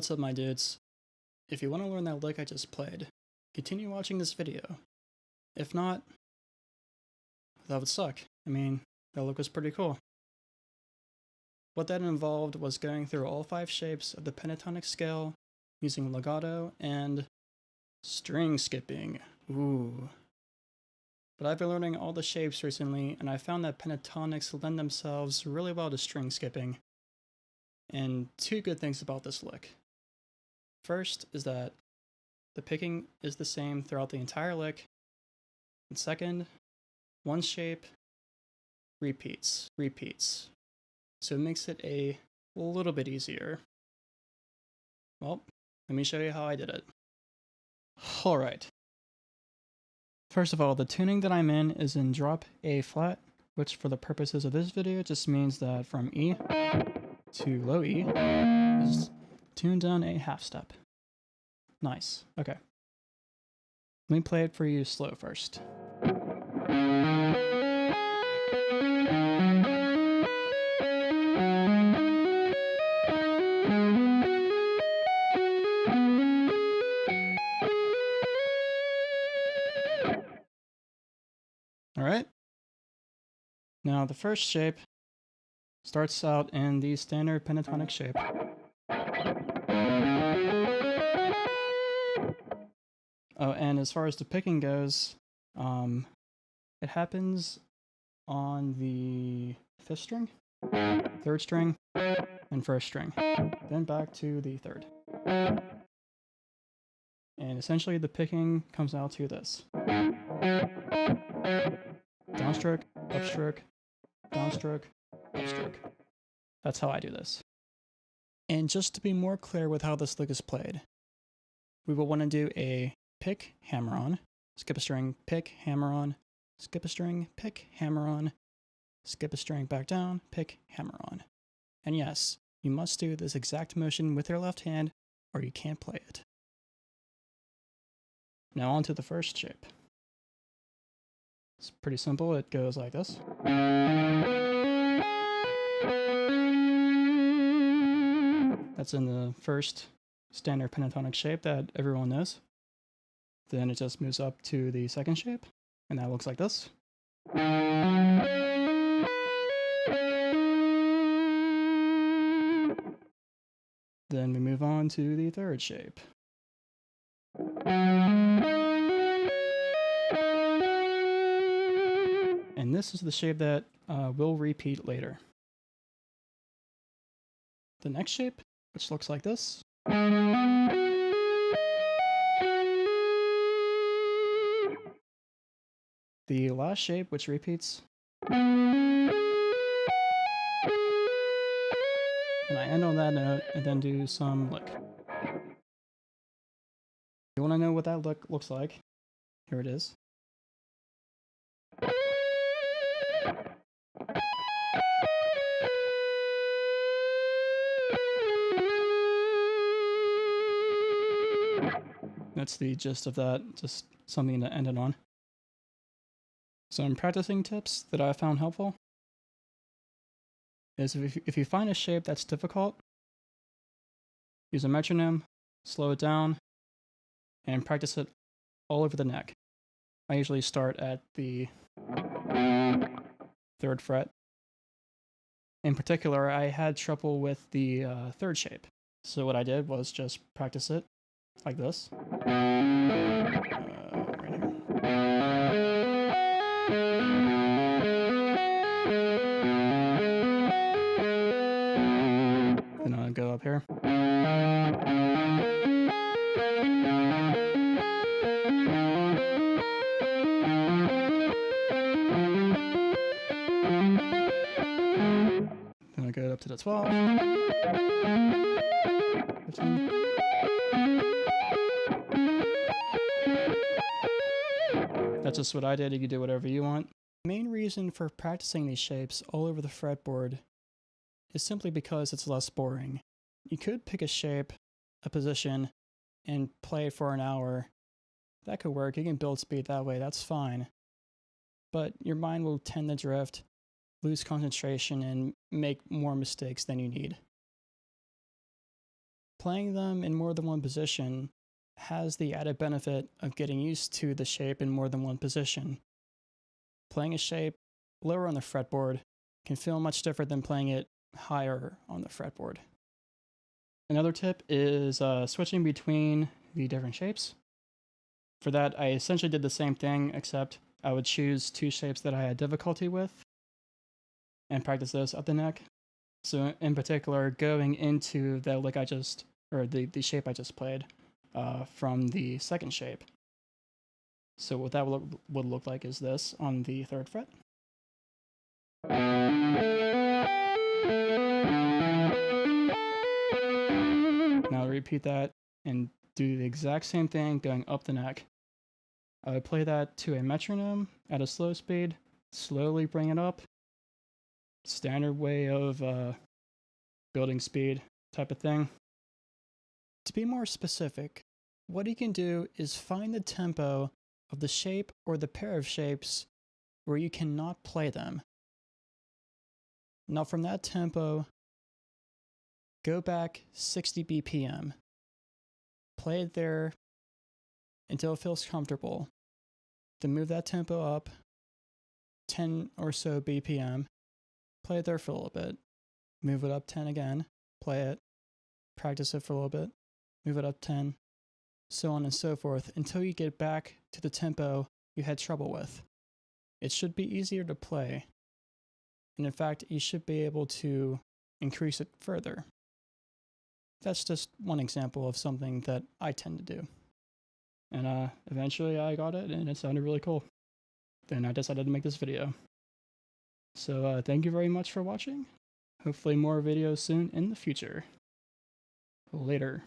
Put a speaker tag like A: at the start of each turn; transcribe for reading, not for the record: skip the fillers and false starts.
A: What's up, my dudes? If you want to learn that lick I just played, continue watching this video. If not, that would suck. I mean, that lick was pretty cool. What that involved was going through all 5 shapes of the pentatonic scale using legato and string skipping. Ooh. But I've been learning all the shapes recently, and I found that pentatonics lend themselves really well to string skipping. And 2 good things about this lick. First is that the picking is the same throughout the entire lick. And second, one shape repeats. So it makes it a little bit easier. Well, let me show you how I did it. Alright. First of all, the tuning that I'm in is in drop A flat, which for the purposes of this video just means that from E to low E is tuned down a half step. Nice. Okay. Let me play it for you slow first. Alright. Now the first shape starts out in the standard pentatonic shape. Oh, and as far as the picking goes, it happens on the 5th string, 3rd string, and 1st string, then back to the 3rd. And essentially the picking comes out to this. Downstroke, upstroke, downstroke, upstroke. That's how I do this. And just to be more clear with how this lick is played, we will want to do a pick, hammer on, skip a string, pick, hammer on, skip a string, pick, hammer on, skip a string back down, pick, hammer on. And yes, you must do this exact motion with your left hand or you can't play it. Now on to the first shape. It's pretty simple. It goes like this. That's in the first standard pentatonic shape that everyone knows. Then it just moves up to the 2nd shape, and that looks like this. Then we move on to the 3rd shape. And this is the shape that will repeat later. The next shape, which looks like this. The last shape, which repeats. And I end on that note and then do some lick. If you want to know what that lick looks like, here it is. That's the gist of that, just something to end it on. Some practicing tips that I found helpful is if you find a shape that's difficult, use a metronome, slow it down, and practice it all over the neck. I usually start at the 3rd fret. In particular, I had trouble with the 3rd shape. So what I did was just practice it like this. Right here. Then I'll go up here. Then I go up to the 12. 15. That's just what I did. You can do whatever you want. The main reason for practicing these shapes all over the fretboard is simply because it's less boring. You could pick a shape, a position, and play it for an hour. That could work. You can build speed that way. That's fine. But your mind will tend to drift, lose concentration, and make more mistakes than you need. Playing them in more than one position has the added benefit of getting used to the shape in more than one position. Playing a shape lower on the fretboard can feel much different than playing it higher on the fretboard. Another tip is switching between the different shapes. For that, I essentially did the same thing, except I would choose two shapes that I had difficulty with and practice those up the neck. So in particular, going into the lick the shape I just played from the second shape. So what that would look like is this on the 3rd fret. Now repeat that and do the exact same thing going up the neck. I would play that to a metronome at a slow speed, slowly bring it up. Standard way of building speed type of thing. To be more specific, what you can do is find the tempo of the shape or the pair of shapes where you cannot play them. Now from that tempo, go back 60 BPM. Play it there until it feels comfortable. Then move that tempo up 10 or so BPM. Play it there for a little bit. Move it up 10 again. Play it. Practice it for a little bit. Move it up 10. So on and so forth until you get back to the tempo you had trouble with. It should be easier to play. And in fact, you should be able to increase it further. That's just one example of something that I tend to do. And eventually I got it and it sounded really cool. Then I decided to make this video. So thank you very much for watching. Hopefully more videos soon in the future. Later.